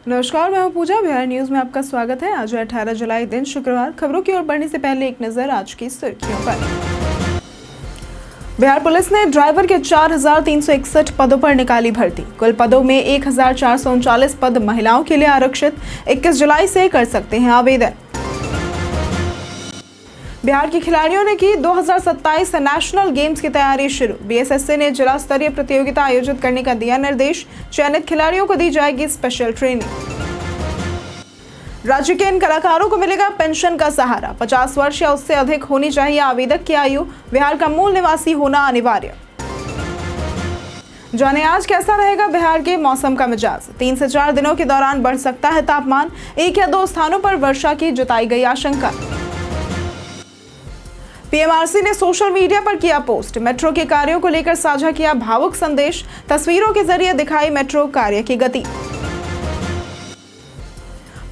नमस्कार, मैं हूं पूजा। बिहार न्यूज में आपका स्वागत है। आज 18 जुलाई दिन शुक्रवार। खबरों की ओर बढ़ने से पहले एक नजर आज की सुर्खियों पर। बिहार पुलिस ने ड्राइवर के 4,361 पदों पर निकाली भर्ती। कुल पदों में 1,439 पद महिलाओं के लिए आरक्षित। 21 जुलाई से कर सकते हैं आवेदन। बिहार के खिलाड़ियों ने की 2027 नेशनल गेम्स की तैयारी शुरू। बीएसएससी ने जिला स्तरीय प्रतियोगिता आयोजित करने का दिया निर्देश। चयनित खिलाड़ियों को दी जाएगी स्पेशल ट्रेनिंग। राज्य के इन कलाकारों को मिलेगा पेंशन का सहारा। 50 वर्ष या उससे अधिक होनी चाहिए आवेदक की आयु। बिहार का मूल निवासी होना अनिवार्य। जाने आज कैसा रहेगा बिहार के मौसम का मिजाज। 3 से 4 दिनों के दौरान बढ़ सकता है तापमान। 1 या 2 स्थानों पर वर्षा की जताई गई आशंका। पीएमआरसी ने सोशल मीडिया पर किया पोस्ट। मेट्रो के कार्यों को लेकर साझा किया भावुक संदेश। तस्वीरों के जरिए दिखाई मेट्रो कार्य की गति।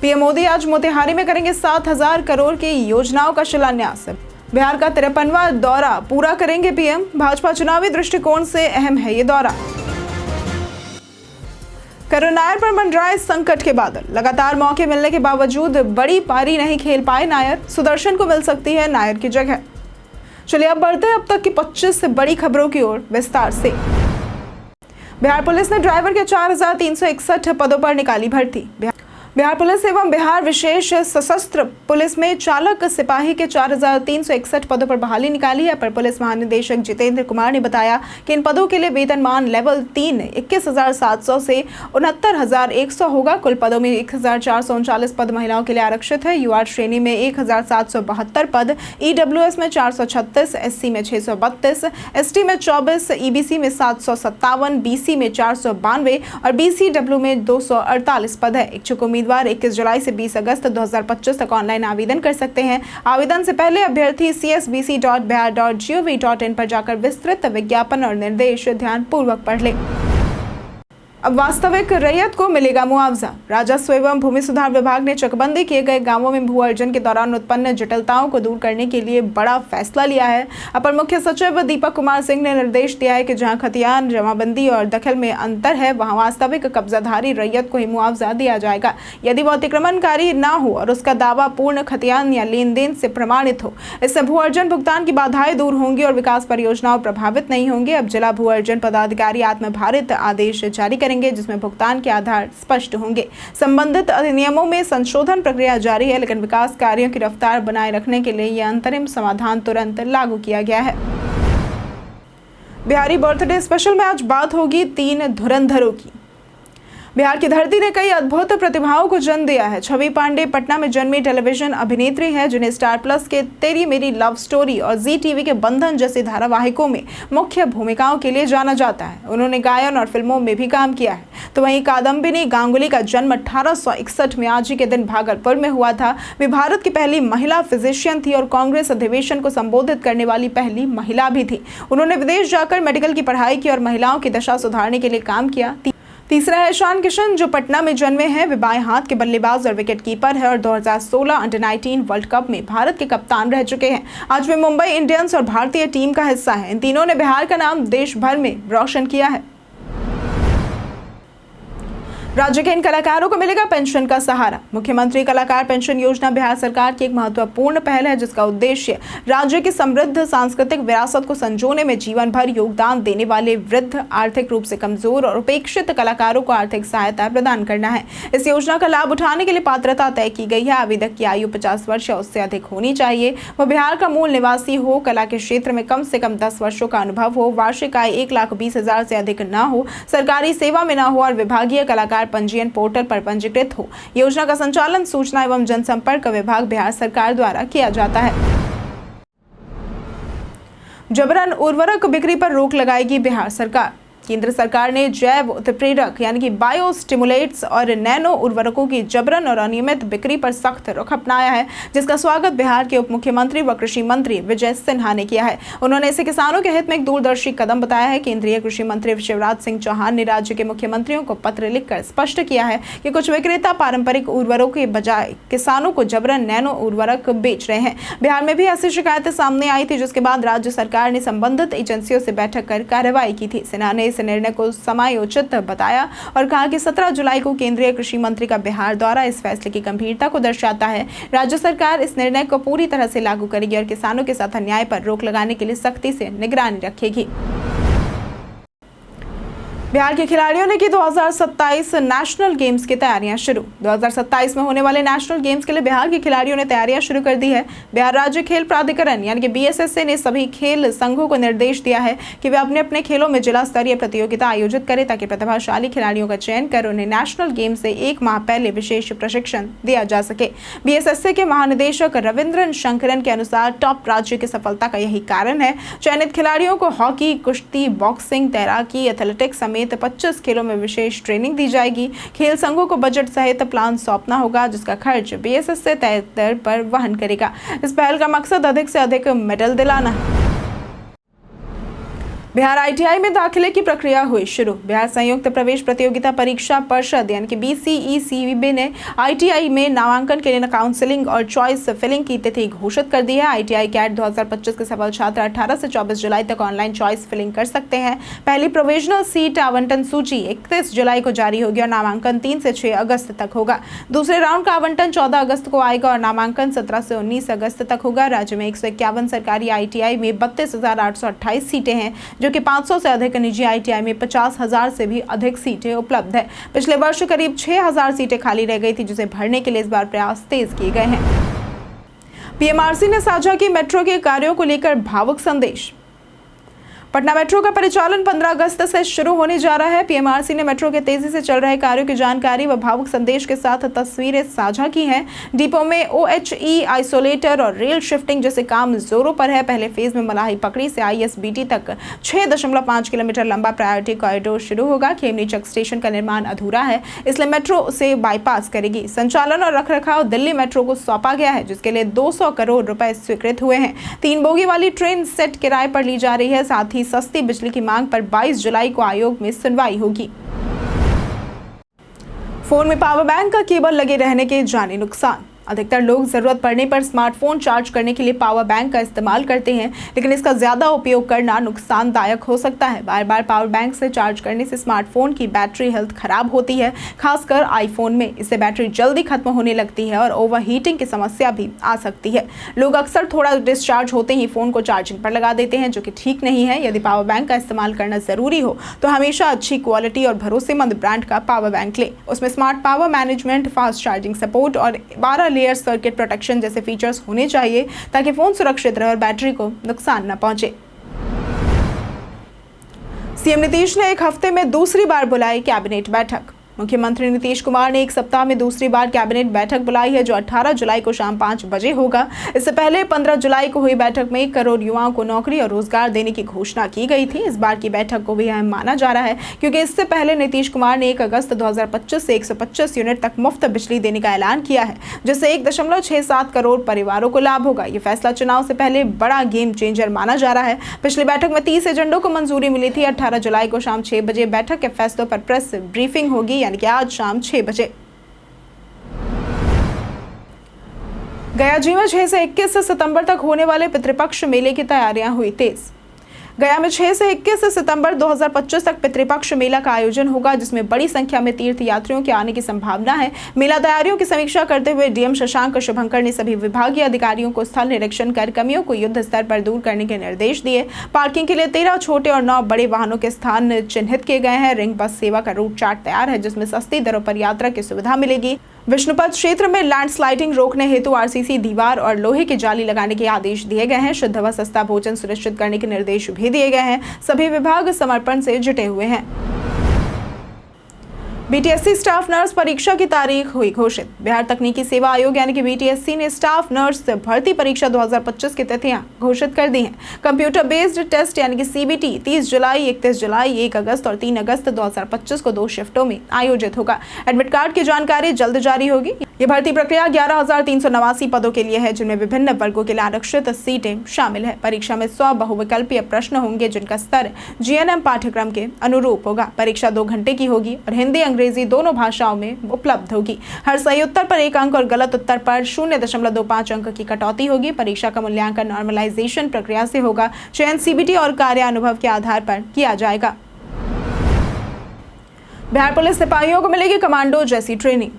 पीएम मोदी आज मोतिहारी में करेंगे 7,000 करोड़ की योजनाओं का शिलान्यास। बिहार का 53वां दौरा पूरा करेंगे पीएम। भाजपा चुनावी दृष्टिकोण से अहम है ये दौरा। करुण नायर पर मंडराए संकट के बादल। लगातार मौके मिलने के बावजूद बड़ी पारी नहीं खेल पाए नायर। सुदर्शन को मिल सकती है नायर की जगह। चलिए अब बढ़ते हैं अब तक की 25 से बड़ी खबरों की ओर विस्तार से। बिहार पुलिस ने ड्राइवर के 4,361 पदों पर निकाली भर्ती। बिहार पुलिस एवं बिहार विशेष सशस्त्र पुलिस में चालक सिपाही के 4,361 पदों पर बहाली निकाली है। अपर पुलिस महानिदेशक जितेंद्र कुमार ने बताया कि इन पदों के लिए वेतनमान लेवल 3 21,700 से 69,100 होगा। कुल पदों में 1,439 पद महिलाओं के लिए आरक्षित है। युवा श्रेणी में 1,772 पद, ईडब्ल्यूएस में 436, एससी में 632, एसटी में 24, ईबीसी में 757, बीसी में 492 और बीसीडब्ल्यू में 248 पद है। इच्छुक उम्मीदवार 21 जुलाई से 20 अगस्त 2025 तक ऑनलाइन आवेदन कर सकते हैं। आवेदन से पहले अभ्यर्थी csbc.bihar.gov.in पर जाकर विस्तृत विज्ञापन और निर्देश ध्यानपूर्वक पढ़ लें। अब वास्तविक रैयत को मिलेगा मुआवजा। राजस्व एवं भूमि सुधार विभाग ने चकबंदी किए गए गांवों में भू अर्जन के दौरान उत्पन्न जटिलताओं को दूर करने के लिए बड़ा फैसला लिया है। अपर मुख्य सचिव दीपक कुमार सिंह ने निर्देश दिया है कि जहां खतियान जमाबंदी और दखल में अंतर है, वहां वास्तविक कब्जाधारी रैयत को ही मुआवजा दिया जाएगा यदि वह अतिक्रमणकारी न हो और उसका दावा पूर्ण खतियान या लेन देन से प्रमाणित हो। इससे भू अर्जन भुगतान की बाधाएं दूर होंगी और विकास परियोजनाओं प्रभावित नहीं होंगे। अब जिला भू अर्जन पदाधिकारी आत्मभारित आदेश जारी करेंगे जिसमें भुगतान के आधार स्पष्ट होंगे। संबंधित अधिनियमों में संशोधन प्रक्रिया जारी है, लेकिन विकास कार्यों की रफ्तार बनाए रखने के लिए यह अंतरिम समाधान तुरंत लागू किया गया है। बिहारी बर्थडे स्पेशल में आज बात होगी 3 धुरंधरों की। बिहार की धरती ने कई अद्भुत प्रतिभाओं को जन्म दिया है। छवि पांडे पटना में जन्मी टेलीविजन अभिनेत्री है, जिन्हें स्टार प्लस के तेरी मेरी लव स्टोरी और जी टीवी के बंधन जैसे धारावाहिकों में मुख्य भूमिकाओं के लिए जाना जाता है। उन्होंने गायन और फिल्मों में भी काम किया है। तो वहीं कादम्बिनी गांगुली का जन्म 1861 में आज ही के दिन भागलपुर में हुआ था। वे भारत की पहली महिला फिजिशियन थी और कांग्रेस अधिवेशन को संबोधित करने वाली पहली महिला भी थी। उन्होंने विदेश जाकर मेडिकल की पढ़ाई की और महिलाओं की दशा सुधारने के लिए काम किया। तीसरा है ईशान किशन, जो पटना में जन्मे हैं। वे बाएं हाथ के बल्लेबाज और विकेट कीपर है और 2016 अंडर-19 वर्ल्ड कप में भारत के कप्तान रह चुके हैं। आज वे मुंबई इंडियंस और भारतीय टीम का हिस्सा है। इन तीनों ने बिहार का नाम देश भर में रोशन किया है। राज्य के इन कलाकारों को मिलेगा पेंशन का सहारा। मुख्यमंत्री कलाकार पेंशन योजना बिहार सरकार की एक महत्वपूर्ण पहल है, जिसका उद्देश्य राज्य की समृद्ध सांस्कृतिक विरासत को संजोने में जीवन भर योगदान देने वाले वृद्ध, आर्थिक रूप से कमजोर और उपेक्षित कलाकारों को आर्थिक सहायता प्रदान करना है। इस योजना का लाभ उठाने के लिए पात्रता तय की गई है। आवेदक की आयु 50 वर्ष या उससे अधिक होनी चाहिए। वह बिहार का मूल निवासी हो, कला के क्षेत्र में कम से कम 10 वर्षों का अनुभव हो, वार्षिक आय 1,20,000 से अधिक न हो, सरकारी सेवा में न हो और विभागीय कलाकार पंजीयन पोर्टल पर पंजीकृत हो। योजना का संचालन सूचना एवं जनसंपर्क विभाग बिहार सरकार द्वारा किया जाता है। जबरन उर्वरक बिक्री पर रोक लगाएगी बिहार सरकार। केंद्र सरकार ने जैव उत्प्रेरक यानी कि बायो स्टिमुलेट्स और नैनो उर्वरकों की जबरन और अनियमित बिक्री पर सख्त रुख अपनाया है, जिसका स्वागत बिहार के उप मुख्यमंत्री व कृषि मंत्री विजय सिन्हा ने किया है। उन्होंने इसे किसानों के हित में एक दूरदर्शी कदम बताया है। केंद्रीय कृषि मंत्री शिवराज सिंह चौहान ने राज्य के मुख्यमंत्रियों को पत्र लिखकर स्पष्ट किया है कि कुछ विक्रेता पारंपरिक उर्वरकों के बजाय किसानों को जबरन नैनो उर्वरक बेच रहे हैं। बिहार में भी ऐसी शिकायतें सामने आई थी, जिसके बाद राज्य सरकार ने संबंधित एजेंसियों से बैठक कर कार्रवाई की थी। सिन्हा ने इस निर्णय को समयोचित बताया और कहा कि 17 जुलाई को केंद्रीय कृषि मंत्री का बिहार दौरा इस फैसले की गंभीरता को दर्शाता है। राज्य सरकार इस निर्णय को पूरी तरह से लागू करेगी और किसानों के साथ अन्याय पर रोक लगाने के लिए सख्ती से निगरानी रखेगी। बिहार के खिलाड़ियों ने की 2027 नेशनल गेम्स की तैयारियां शुरू। 2027 में होने वाले नेशनल गेम्स के लिए बिहार के खिलाड़ियों ने तैयारियां शुरू कर दी है। बिहार राज्य खेल प्राधिकरण यानी कि BSSA ने सभी खेल संघों को निर्देश दिया है कि वे अपने अपने खेलों में जिला स्तरीय प्रतियोगिता आयोजित करें ताकि प्रतिभाशाली खिलाड़ियों का चयन कर उन्हें नेशनल गेम से 1 माह पहले विशेष प्रशिक्षण दिया जा सके। BSSA के महानिदेशक रविंद्रन शंकरन के अनुसार टॉप राज्य की सफलता का यही कारण है। चयनित खिलाड़ियों को हॉकी, कुश्ती, बॉक्सिंग, तैराकी, एथलेटिक्स समेत 25 खेलों में विशेष ट्रेनिंग दी जाएगी। खेल संघों को बजट सहित प्लान सौंपना होगा जिसका खर्च BSSA तय दर पर वहन करेगा। इस पहल का मकसद अधिक से अधिक मेडल दिलाना है। बिहार ITI में दाखिले की प्रक्रिया हुई शुरू। बिहार संयुक्त प्रवेश प्रतियोगिता परीक्षा परिषद यानी कि BCECB ने ITI में नामांकन के लिए काउंसलिंग और चॉइस फिलिंग की तिथि घोषित कर दी है। ITI कैट 2025 के सफल छात्र 18 से 24 जुलाई तक ऑनलाइन चॉइस फिलिंग कर सकते हैं। पहली प्रोविजनल सीट आवंटन सूची 31 जुलाई को जारी होगी और नामांकन 3 से 6 अगस्त तक होगा। दूसरे राउंड का आवंटन 14 अगस्त को आएगा और नामांकन 17 से 19 अगस्त तक होगा। राज्य में 151 सरकारी ITI में 32,828 सीटें हैं जो कि 500 से अधिक निजी ITI में 50,000 से भी अधिक सीटें उपलब्ध है। पिछले वर्ष करीब 6,000 सीटें खाली रह गई थी जिसे भरने के लिए इस बार प्रयास तेज किए गए हैं। PMRC ने साझा की मेट्रो के कार्यों को लेकर भावुक संदेश। पटना मेट्रो का परिचालन 15 अगस्त से शुरू होने जा रहा है। PMRC ने मेट्रो के तेजी से चल रहे कार्यों की जानकारी व भावुक संदेश के साथ तस्वीरें साझा की हैं। डिपो में OHE, आइसोलेटर और रेल शिफ्टिंग जैसे काम जोरों पर है। पहले फेज में मलाही पकड़ी से ISBT तक 6.5 किलोमीटर लंबा प्रायोरिटी कॉरिडोर शुरू होगा। खेमनी चक स्टेशन का निर्माण अधूरा है इसलिए मेट्रो उसे बाईपास करेगी। संचालन और रखरखाव दिल्ली मेट्रो को सौंपा गया है जिसके लिए 200 करोड़ रुपए स्वीकृत हुए हैं। 3 बोगी वाली ट्रेन सेट किराए पर ली जा रही है। साथ ही सस्ती बिजली की मांग पर 22 जुलाई को आयोग में सुनवाई होगी। फोन में पावर बैंक का केबल लगे रहने के जानी नुकसान। अधिकतर लोग जरूरत पड़ने पर स्मार्टफोन चार्ज करने के लिए पावर बैंक का इस्तेमाल करते हैं लेकिन इसका ज्यादा उपयोग करना नुकसानदायक हो सकता है। बार बार पावर बैंक से चार्ज करने से स्मार्टफोन की बैटरी हेल्थ खराब होती है, खासकर आईफोन में। इससे बैटरी जल्दी खत्म होने लगती है और ओवरहीटिंग की समस्या भी आ सकती है। लोग अक्सर थोड़ा डिस्चार्ज होते ही फोन को चार्जिंग पर लगा देते हैं जो कि ठीक नहीं है। यदि पावर बैंक का इस्तेमाल करना जरूरी हो तो हमेशा अच्छी क्वालिटी और भरोसेमंद ब्रांड का पावर बैंक ले। उसमें smart power management, fast charging support और 12 लेयर सर्किट प्रोटेक्शन जैसे फीचर्स होने चाहिए ताकि फोन सुरक्षित रहे और बैटरी को नुकसान न पहुंचे। सीएम नीतीश ने एक हफ्ते में दूसरी बार बुलाई कैबिनेट बैठक। मुख्यमंत्री नीतीश कुमार ने एक सप्ताह में दूसरी बार कैबिनेट बैठक बुलाई है जो 18 जुलाई को शाम 5 बजे होगा। इससे पहले 15 जुलाई को हुई बैठक में 1 करोड़ युवाओं को नौकरी और रोजगार देने की घोषणा की गई थी। इस बार की बैठक को भी अहम माना जा रहा है क्योंकि इससे पहले नीतीश कुमार ने 1 अगस्त 2025 से 125 यूनिट तक मुफ्त बिजली देने का ऐलान किया है जिससे 1.67 करोड़ परिवारों को लाभ होगा। ये फैसला चुनाव से पहले बड़ा गेम चेंजर माना जा रहा है। पिछली बैठक में 30 एजेंडों को मंजूरी मिली थी। 18 जुलाई को शाम 6 बजे बैठक के फैसलों पर प्रेस ब्रीफिंग होगी यानी कि आज शाम 6 बजे। गया जी में 6 से 21 सितंबर तक होने वाले पितृपक्ष मेले की तैयारियां हुई तेज। गया में 6 से 21 सितंबर 2025 तक पितृपक्ष मेला का आयोजन होगा जिसमें बड़ी संख्या में तीर्थ यात्रियों के आने की संभावना है। मेला तैयारियों की समीक्षा करते हुए डीएम शशांक शुभंकर ने सभी विभागीय अधिकारियों को स्थल निरीक्षण कर कमियों को युद्ध स्तर पर दूर करने के निर्देश दिए। पार्किंग के लिए 13 छोटे और 9 बड़े वाहनों के स्थान चिन्हित किए गए हैं। रिंग बस सेवा का रूट चार्ट तैयार है जिसमें सस्ती दरों पर यात्रा की सुविधा मिलेगी। विष्णुपद क्षेत्र में लैंडस्लाइडिंग रोकने हेतु RCC दीवार और लोहे की जाली लगाने के आदेश दिए गए हैं। शुद्ध व सस्ता भोजन सुनिश्चित करने के निर्देश भी दिए गए हैं। सभी विभाग समर्पण से जुटे हुए हैं। BTSC स्टाफ नर्स परीक्षा की तारीख हुई घोषित। बिहार तकनीकी सेवा आयोग यानी कि BTSC ने स्टाफ नर्स भर्ती परीक्षा 2025 की तिथियां घोषित कर दी हैं। कंप्यूटर बेस्ड टेस्ट यानी कि CBT 30 जुलाई, 31 जुलाई, 1 अगस्त और 3 अगस्त 2025 को 2 शिफ्टों में आयोजित होगा। एडमिट कार्ड की जानकारी जल्द जारी होगी। ये भर्ती प्रक्रिया 11,389 पदों के लिए है जिनमें विभिन्न वर्गों के लिए आरक्षित सीटें शामिल है। परीक्षा में 100 बहुविकल्पीय प्रश्न होंगे जिनका स्तर GNM पाठ्यक्रम के अनुरूप होगा। परीक्षा 2 घंटे की होगी और हिंदी अंग्रेजी दोनों भाषाओं में उपलब्ध होगी। हर सही उत्तर पर 1 अंक और गलत उत्तर पर 0.25 अंक की कटौती होगी। परीक्षा का मूल्यांकन नॉर्मलाइजेशन प्रक्रिया से होगा। चयन CBT और कार्य अनुभव के आधार पर किया जाएगा। बिहार पुलिस सिपाहियों को मिलेगी कमांडो जैसी ट्रेनिंग।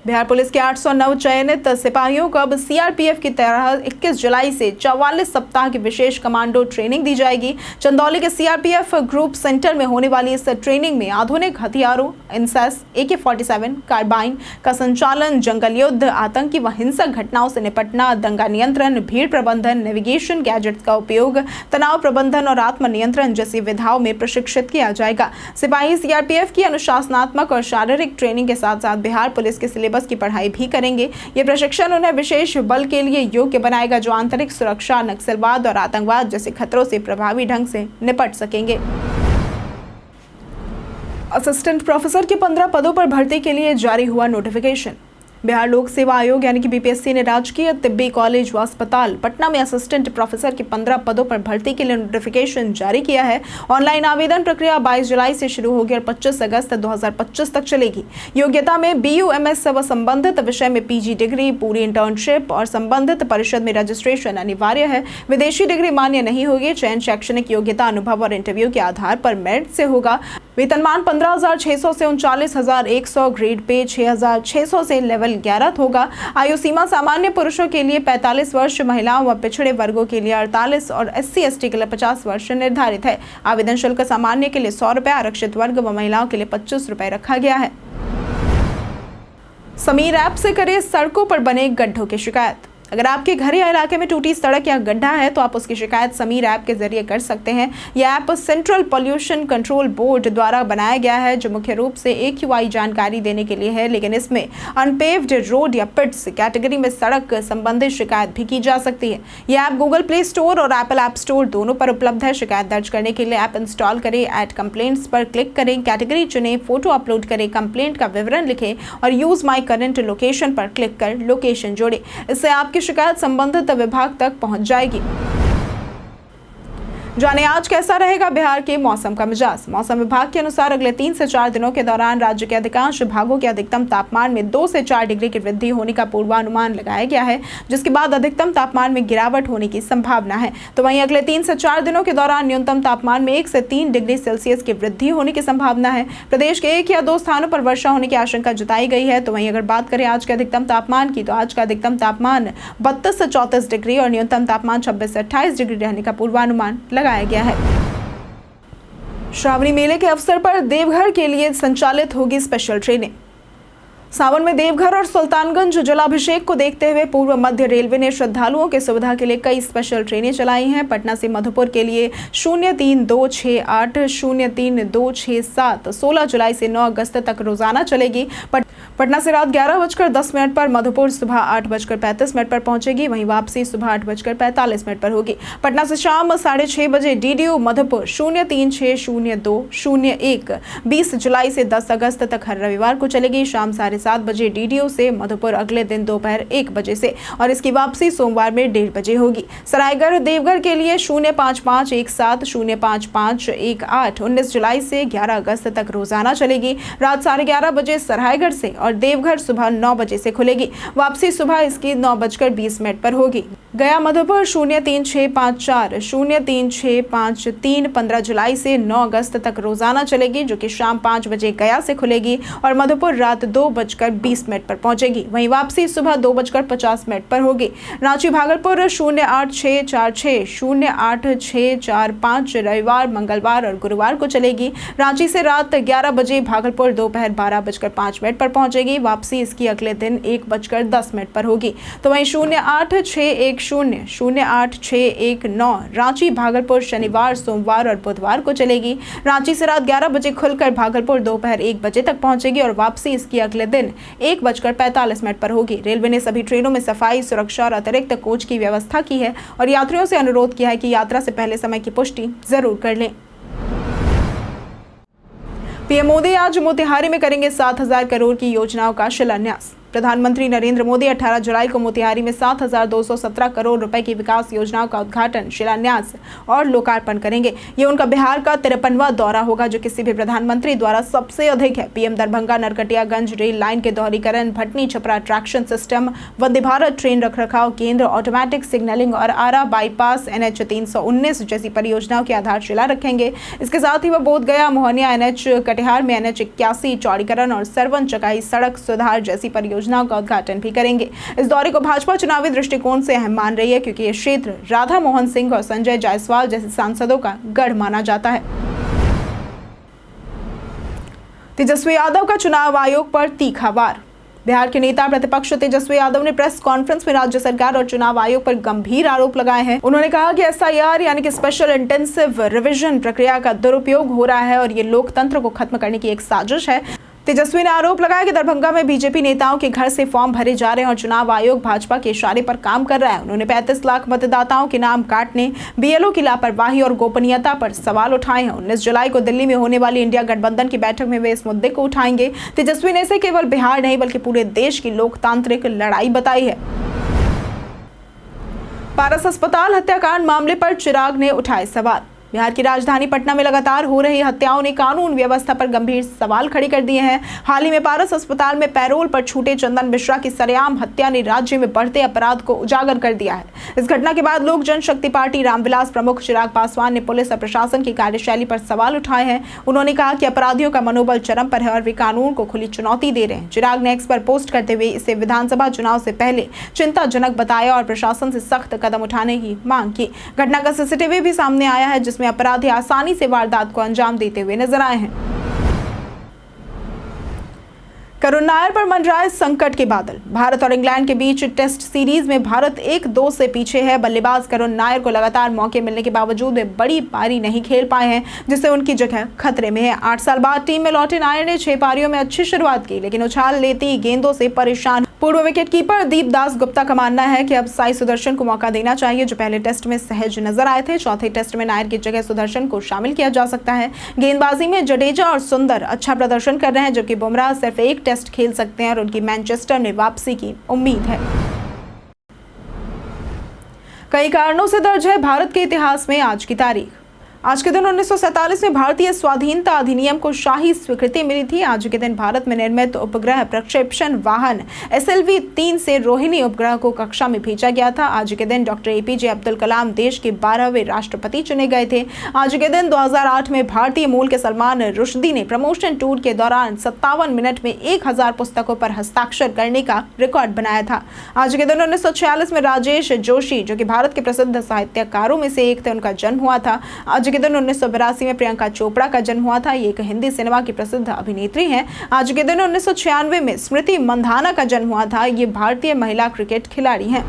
बिहार पुलिस के 800 नवचयनित सिपाहियों को अब सीआरपीएफ की तरह 21 जुलाई से 44 सप्ताह की विशेष कमांडो ट्रेनिंग दी जाएगी। चंदौली के सीआरपीएफ ग्रुप सेंटर में होने वाली इस ट्रेनिंग में आधुनिक हथियारों, इंसास, AK-47 कार्बाइन का संचालन, जंगल युद्ध, आतंकी व हिंसक घटनाओं से निपटना, दंगा नियंत्रण, भीड़ प्रबंधन, नेविगेशन गैजेट्स का उपयोग, तनाव प्रबंधन और आत्मनियंत्रण जैसी विधाओं में प्रशिक्षित किया जाएगा। सिपाही सीआरपीएफ की अनुशासनात्मक और शारीरिक ट्रेनिंग के साथ साथ बिहार पुलिस के सिलेबस की पढ़ाई भी करेंगे। ये प्रशिक्षण उन्हें विशेष बल के लिए योग्य बनाएगा जो आंतरिक सुरक्षा, नक्सलवाद और आतंकवाद जैसे खतरों से प्रभावी ढंग से निपट सकेंगे। असिस्टेंट प्रोफेसर के 15 पदों पर भर्ती के लिए जारी हुआ नोटिफिकेशन। बिहार लोक सेवा आयोग यानी कि बीपीएससी ने राजकीय तिब्बी कॉलेज व अस्पताल पटना में असिस्टेंट प्रोफेसर के 15 पदों पर भर्ती के लिए नोटिफिकेशन जारी किया है। ऑनलाइन आवेदन प्रक्रिया 22 जुलाई से शुरू होगी और 25 अगस्त 2025 तक चलेगी। योग्यता में BUMS व संबंधित विषय में PG डिग्री, पूरी इंटर्नशिप और संबंधित परिषद में रजिस्ट्रेशन अनिवार्य है। विदेशी डिग्री मान्य नहीं होगी। चयन शैक्षणिक योग्यता, अनुभव और इंटरव्यू के आधार पर मेरिट से होगा। वेतनमान 15,600 से 39,100, ग्रेड पे 6,600 से लेवल 11 होगा। आयु सीमा सामान्य पुरुषों के लिए 45 वर्ष, महिलाओं व पिछड़े वर्गों के लिए 48 और SC/ST के लिए 50 वर्ष निर्धारित है। आवेदन शुल्क सामान्य के लिए 100 रुपये, आरक्षित वर्ग व महिलाओं के लिए 25 रुपये रखा गया है। समीर ऐप से करें सड़कों पर बने गड्ढों की शिकायत। अगर आपके घर या इलाके में टूटी सड़क या गड्ढा है तो आप उसकी शिकायत समीर ऐप के जरिए कर सकते हैं। यह app central pollution control board द्वारा बनाया गया है जो मुख्य रूप से AQI जानकारी देने के लिए है, लेकिन इसमें अनपेव्ड रोड या पिट्स कैटेगरी में सड़क संबंधित शिकायत भी की जा सकती है। यह ऐप गूगल प्ले स्टोर और एप्पल ऐप स्टोर दोनों पर उपलब्ध है। शिकायत दर्ज करने के लिए ऐप इंस्टॉल करें, ऐड कंप्लेंट्स पर क्लिक करें, कैटेगरी चुनें, फोटो अपलोड करें, कंप्लेंट का विवरण लिखें और यूज माई करंट लोकेशन पर क्लिक कर लोकेशन जोड़ें। इससे आपकी शिकायत संबंधित विभाग तक पहुंच जाएगी। जाने आज कैसा रहेगा बिहार के मौसम का मिजाज। मौसम विभाग के अनुसार अगले 3 से 4 दिनों के दौरान राज्य के अधिकांश भागों के अधिकतम तापमान में 2 से 4 डिग्री की वृद्धि होने का पूर्वानुमान लगाया गया है, जिसके बाद अधिकतम तापमान में गिरावट होने की संभावना है। तो वहीं अगले 3 से 4 दिनों के दौरान न्यूनतम तापमान में 1 से 3 डिग्री सेल्सियस की वृद्धि होने की संभावना है। प्रदेश के 1 या 2 स्थानों पर वर्षा होने की आशंका जताई गई है। तो वहीं अगर बात करें आज के अधिकतम तापमान की, तो आज का अधिकतम तापमान 32 से 34 डिग्री और न्यूनतम तापमान 26 से 28 डिग्री रहने का पूर्वानुमान लगाया गया है। श्रावणी मेले के अवसर पर देवघर के लिए संचालित होगी स्पेशल ट्रेनें। सावन में देवघर और सुल्तानगंज जलाभिषेक को देखते हुए पूर्व मध्य रेलवे ने श्रद्धालुओं की सुविधा के लिए कई स्पेशल ट्रेनें चलाई हैं। पटना से मधुपुर के लिए 03268, 03267 16 जुलाई से 9 अगस्त तक रोजाना चलेगी। पटना से रात 11:10 पर, मधुपुर सुबह 8:35 पर पहुंचेगी। वहीं वापसी सुबह 8:45 पर होगी। पटना से शाम 6:30 बजे DDU मधुपुर 0360201 20 जुलाई से 10 अगस्त तक हर रविवार को चलेगी। शाम 7:30 बजे DDU से मधुपुर अगले दिन दोपहर 1 बजे से और इसकी वापसी सोमवार में 1:30 बजे होगी। सरायगढ़ देवघर के लिए 05517 05518 19 जुलाई से 11 अगस्त तक रोजाना चलेगी। रात 11:30 बजे सरायगढ़ से और देवघर सुबह 9 बजे से खुलेगी। वापसी सुबह इसकी 9:20 पर होगी। गया मधुपुर 03654 03653 15 जुलाई से 9 अगस्त तक रोजाना चलेगी, जो कि शाम 5 बजे गया से खुलेगी और मधुपुर रात 2:20 पर पहुंचेगी। वहीं वापसी सुबह 2:50 पर होगी। रांची भागलपुर 08646 08645 रविवार, मंगलवार और गुरुवार को चलेगी। रांची से रात 11 बजे, भागलपुर दोपहर 12:05 पर पहुंचेगी। वापसी इसकी अगले दिन 1:10 पर होगी। तो वहीं 08610 08619 रांची भागलपुर शनिवार, सोमवार और बुधवार को चलेगी। रांची से रात 11 बजे खुलकर भागलपुर दोपहर 1 बजे तक पहुंचेगी और वापसी इसकी अगले दिन 1:45 पर होगी। रेलवे ने सभी ट्रेनों में सफाई, सुरक्षा और अतिरिक्त कोच की व्यवस्था की है और यात्रियों से अनुरोध किया है कि यात्रा से पहले समय की पुष्टि जरूर कर लें। पीएम मोदी आज मोतिहारी में करेंगे 7,000 करोड़ की योजनाओं का शिलान्यास। प्रधानमंत्री नरेंद्र मोदी 18 जुलाई को मोतिहारी में 7,217 करोड़ रुपए की विकास योजनाओं का उद्घाटन, शिलान्यास और लोकार्पण करेंगे। ये उनका बिहार का 53वां दौरा होगा, जो किसी भी प्रधानमंत्री द्वारा सबसे अधिक है। PM Darbhanga Narkatiaganj rail line के दोहरीकरण, Bhatni Chhapra traction system, Vande Bharat train रखरखाव केंद्र, ऑटोमेटिक सिग्नलिंग और आरा बाईपास, NH 319 जैसी परियोजनाओं की आधारशिला रखेंगे। इसके साथ ही वह बोधगया मोहनिया NH कटिहार में NH 81 चौड़ीकरण और सरवन चकाई सड़क सुधार जैसी परियोजनाओं का उद्घाटन भी करेंगे। इस दौरे को भाजपा चुनावी दृष्टिकोण से अहम मान रही है, क्योंकि ये क्षेत्र राधा मोहन सिंह और संजय जायसवाल जैसे सांसदों का गढ़ माना जाता है। तेजस्वी यादव का चुनाव आयोग पर तीखा वार। बिहार के नेता प्रतिपक्ष तेजस्वी यादव ने प्रेस कॉन्फ्रेंस में राज्य सरकार और चुनाव आयोग पर गंभीर आरोप लगाए हैं। उन्होंने कहा कि SIR यानी कि स्पेशल इंटेंसिव रिवीजन प्रक्रिया का दुरुपयोग हो रहा है और ये लोकतंत्र को खत्म करने की एक साजिश है। तेजस्वी ने आरोप लगाया कि दरभंगा में बीजेपी नेताओं के घर से फॉर्म भरे जा रहे हैं और चुनाव आयोग भाजपा के इशारे पर काम कर रहा है। उन्होंने 35 लाख मतदाताओं के नाम काटने, BLO की लापरवाही और गोपनीयता पर सवाल उठाए हैं। 19 जुलाई को दिल्ली में होने वाली इंडिया गठबंधन की बैठक में वे इस मुद्दे को उठाएंगे। तेजस्वी ने इसे केवल बिहार नहीं बल्कि पूरे देश की लोकतांत्रिक लड़ाई बताई है। पारस अस्पताल हत्याकांड मामले पर चिराग ने उठाए सवाल। बिहार की राजधानी पटना में लगातार हो रही हत्याओं ने कानून व्यवस्था पर गंभीर सवाल खड़े कर दिए हैं। हाल ही में पारस अस्पताल में पैरोल पर छूटे चंदन मिश्रा की सरेआम हत्या ने राज्य में बढ़ते अपराध को उजागर कर दिया है। इस घटना के बाद लोक जनशक्ति पार्टी रामविलास प्रमुख चिराग पासवान ने पुलिस और प्रशासन की कार्यशैली पर सवाल उठाए हैं। उन्होंने कहा कि अपराधियों का मनोबल चरम पर है और वे कानून को खुली चुनौती दे रहे हैं। चिराग ने एक्स पर पोस्ट करते हुए इसे विधानसभा चुनाव से पहले चिंताजनक बताया और प्रशासन से सख्त कदम उठाने की मांग की। घटना का CCTV भी सामने आया है, जिसमें अपराधी आसानी से वारदात को अंजाम देते हुए नजर आए हैं। करुण नायर पर मंडराए संकट के बादल। भारत और इंग्लैंड के बीच टेस्ट सीरीज में भारत 1-2 से पीछे है। बल्लेबाज करुण नायर को लगातार मौके मिलने के बावजूद वे बड़ी पारी नहीं खेल पाए हैं, जिससे उनकी जगह खतरे में है। 8 साल बाद टीम में लौटे नायर ने 6 पारियों में अच्छी शुरुआत की, लेकिन उछाल लेती गेंदों से परेशान। पूर्व विकेटकीपर दीपदास गुप्ता का मानना है कि अब साई सुदर्शन को मौका देना चाहिए, जो पहले टेस्ट में सहज नजर आए थे। चौथे टेस्ट में नायर की जगह सुदर्शन को शामिल किया जा सकता है। गेंदबाजी में जडेजा और सुंदर अच्छा प्रदर्शन कर रहे हैं, जबकि बुमराह सिर्फ एक टेस्ट खेल सकते हैं और उनकी मैनचेस्टर में वापसी की उम्मीद है। कई कारणों से दर्ज है भारत के इतिहास में आज की तारीख। आज के दिन 1947 में भारतीय स्वाधीनता अधिनियम को शाही स्वीकृति मिली थी। आज के दिन भारत में निर्मित उपग्रह प्रक्षेपण वाहन SLV 3 से रोहिणी उपग्रह को कक्षा में भेजा गया था। आज के दिन डॉक्टर APJ अब्दुल कलाम देश के 12वें राष्ट्रपति चुने गए थे। आज के दिन 2008 में भारतीय मूल के सलमान रुश्दी ने प्रमोशन टूर के दौरान 57 मिनट में 1000 पुस्तकों पर हस्ताक्षर करने का रिकॉर्ड बनाया था। आज के दिन 1946 में राजेश जोशी, जो कि भारत के प्रसिद्ध साहित्यकारों में से एक थे, उनका जन्म हुआ था। आज के दिन 1982 में प्रियंका चोपड़ा का जन्म हुआ था। ये एक हिंदी सिनेमा की प्रसिद्ध अभिनेत्री हैं। आज के दिन 1996 में स्मृति मंधाना का जन्म हुआ था। ये भारतीय महिला क्रिकेट खिलाड़ी हैं।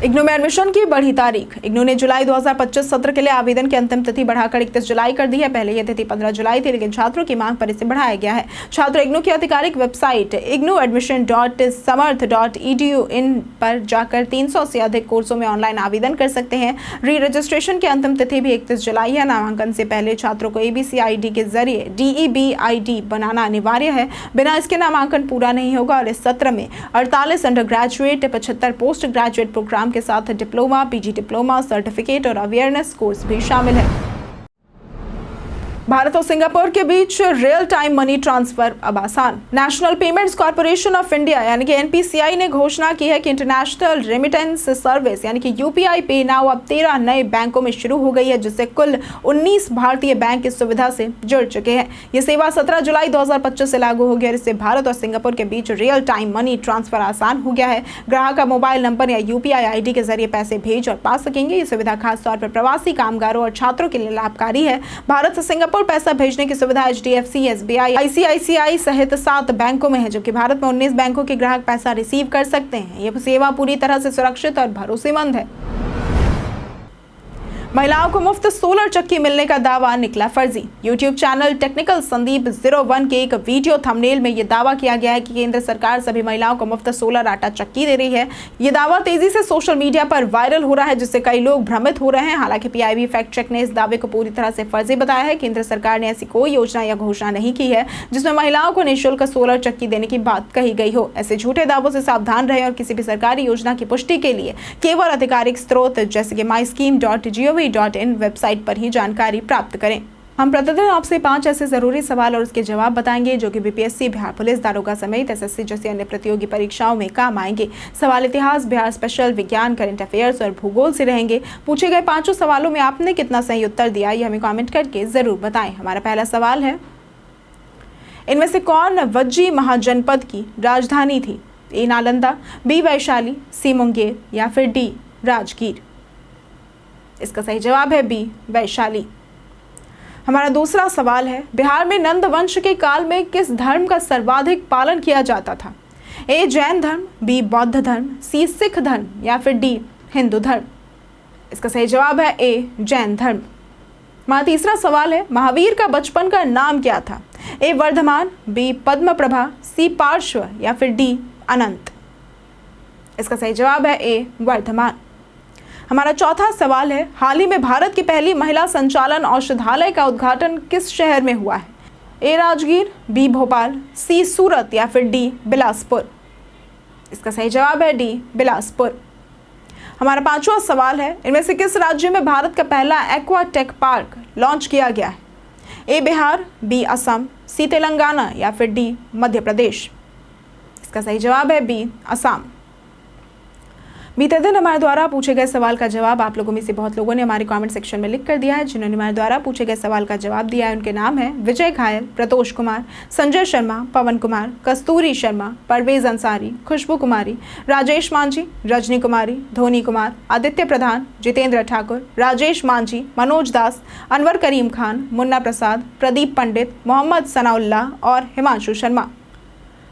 इग्नू में एडमिशन की बढ़ी तारीख। इग्नू ने जुलाई 2025 सत्र के लिए आवेदन की अंतिम तिथि बढ़ाकर 31 जुलाई कर दी है। पहले यह तिथि 15 जुलाई थी, लेकिन छात्रों की मांग पर इसे बढ़ाया गया है। छात्र इग्नू की आधिकारिक वेबसाइट ignuadmission.samarth.edu इन पर जाकर 300 से अधिक कोर्सों में ऑनलाइन आवेदन कर सकते हैं। री रजिस्ट्रेशन की अंतिम तिथि भी 31 जुलाई है। नामांकन से पहले छात्रों को ABCID के जरिए DEB ID बनाना अनिवार्य है। बिना इसके नामांकन पूरा नहीं होगा और इस सत्र में 48 undergraduate, 75 postgraduate program के साथ डिप्लोमा, PG डिप्लोमा, सर्टिफिकेट और अवेयरनेस कोर्स भी शामिल है। भारत और सिंगापुर के बीच रियल टाइम मनी ट्रांसफर अब आसान। National Payments Corporation of India यानी कि NPCI ने घोषणा की है कि इंटरनेशनल रेमिटेंस सर्विस यानी कि UPI पे नाउ अब 13 नए बैंकों में शुरू हो गई है, जिससे कुल 19 भारतीय बैंक इस सुविधा से जुड़ चुके हैं। ये सेवा 17 जुलाई 2025 से लागू होगी और इससे भारत और सिंगापुर के बीच रियल टाइम मनी ट्रांसफर आसान हो गया है। ग्राहक का मोबाइल नंबर या UPI ID के जरिए पैसे भेज और पा सकेंगे। ये सुविधा खासतौर पर प्रवासी कामगारों और छात्रों के लिए लाभकारी है। भारत से सिंगापुर पैसा भेजने की सुविधा HDFC, SBI, ICICI सहित 7 बैंकों में है, जबकि भारत में 19 बैंकों के ग्राहक पैसा रिसीव कर सकते हैं। यह सेवा पूरी तरह से सुरक्षित और भरोसेमंद है। महिलाओं को मुफ्त सोलर चक्की मिलने का दावा निकला फर्जी। यूट्यूब चैनल टेक्निकल संदीप 01 के एक वीडियो थंबनेल में यह दावा किया गया है कि केंद्र सरकार सभी महिलाओं को मुफ्त सोलर आटा चक्की दे रही है। यह दावा तेजी से सोशल मीडिया पर वायरल हो रहा है, जिससे कई लोग भ्रमित हो रहे हैं। हालांकि पीआईबी फैक्ट चेक ने इस दावे को पूरी तरह से फर्जी बताया है। केंद्र सरकार ने ऐसी कोई योजना या घोषणा नहीं की है जिसमें महिलाओं को निःशुल्क सोलर चक्की देने की बात कही गई हो। ऐसे झूठे दावों से सावधान रहें और किसी भी सरकारी योजना की पुष्टि के लिए केवल आधिकारिक स्रोत जैसे कि myscheme.gov.in वेबसाइट पर ही जानकारी प्राप्त करें। हम प्रतिदिन आपसे 5 ऐसे जरूरी सवाल और उसके जवाब बताएंगे जो कि बीपीएससी, बिहार पुलिस दारोगा समेत एसएससी जैसी अन्य प्रतियोगी परीक्षाओं में काम आएंगे। सवाल इतिहास, बिहार स्पेशल, विज्ञान, करंट अफेयर्स और भूगोल से रहेंगे। पूछे गए 5 सवालों में आपने कितना सही उत्तर दिया ये हमें कमेंट करके जरूर बताएं। हमारा पहला सवाल है, इनमें से कौन वज्जी महाजनपद की राजधानी थी? ए नालंदा, बी वैशाली, सी मुंगेर या फिर डी राजगीर। इसका सही जवाब है बी वैशाली। हमारा दूसरा सवाल है, बिहार में नंद वंश के काल में किस धर्म का सर्वाधिक पालन किया जाता था? ए जैन धर्म, बी बौद्ध धर्म, सी सिख धर्म या फिर डी हिंदू धर्म। इसका सही जवाब है ए जैन धर्म। हमारा तीसरा सवाल है, महावीर का बचपन का नाम क्या था? ए वर्धमान, बी पद्म प्रभा, सी पार्श्व या फिर डी अनंत। इसका सही जवाब है ए वर्धमान। हमारा चौथा सवाल है, हाल ही में भारत की पहली महिला संचालन औषधालय का उद्घाटन किस शहर में हुआ है? ए राजगीर, बी भोपाल, सी सूरत या फिर डी बिलासपुर। इसका सही जवाब है डी बिलासपुर। हमारा पांचवा सवाल है, इनमें से किस राज्य में भारत का पहला एक्वाटेक पार्क लॉन्च किया गया है? ए बिहार, बी असम, सी तेलंगाना या फिर डी मध्य प्रदेश। इसका सही जवाब है बी असम। बीते दिन हमारे द्वारा पूछे गए सवाल का जवाब आप लोगों में से बहुत लोगों ने हमारे कमेंट सेक्शन में लिख कर दिया है। जिन्होंने हमारे द्वारा पूछे गए सवाल का जवाब दिया है उनके नाम है विजय घायल, प्रतोष कुमार, संजय शर्मा, पवन कुमार, कस्तूरी शर्मा, परवेज अंसारी, खुशबू कुमारी, राजेश मांझी, रजनी कुमारी, धोनी कुमार, आदित्य प्रधान, जितेंद्र ठाकुर, राजेश मांझी, मनोज दास, अनवर करीम खान, मुन्ना प्रसाद, प्रदीप पंडित, मोहम्मद सनाउल्लाह और हिमांशु शर्मा।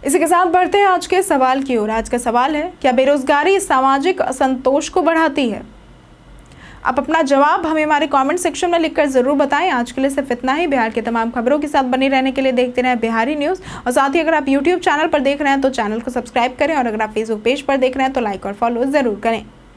इसी के साथ बढ़ते हैं आज के सवाल की ओर। आज का सवाल है, क्या बेरोजगारी सामाजिक असंतोष को बढ़ाती है? आप अपना जवाब हमें हमारे कमेंट सेक्शन में लिखकर जरूर बताएं। आज के लिए सिर्फ इतना ही। बिहार के तमाम खबरों के साथ बने रहने के लिए देखते रहें बिहारी न्यूज़। और साथ ही अगर आप यूट्यूब चैनल पर देख रहे हैं तो चैनल को सब्सक्राइब करें और अगर आप फेसबुक पेज पर देख रहे हैं तो लाइक और फॉलो जरूर करें।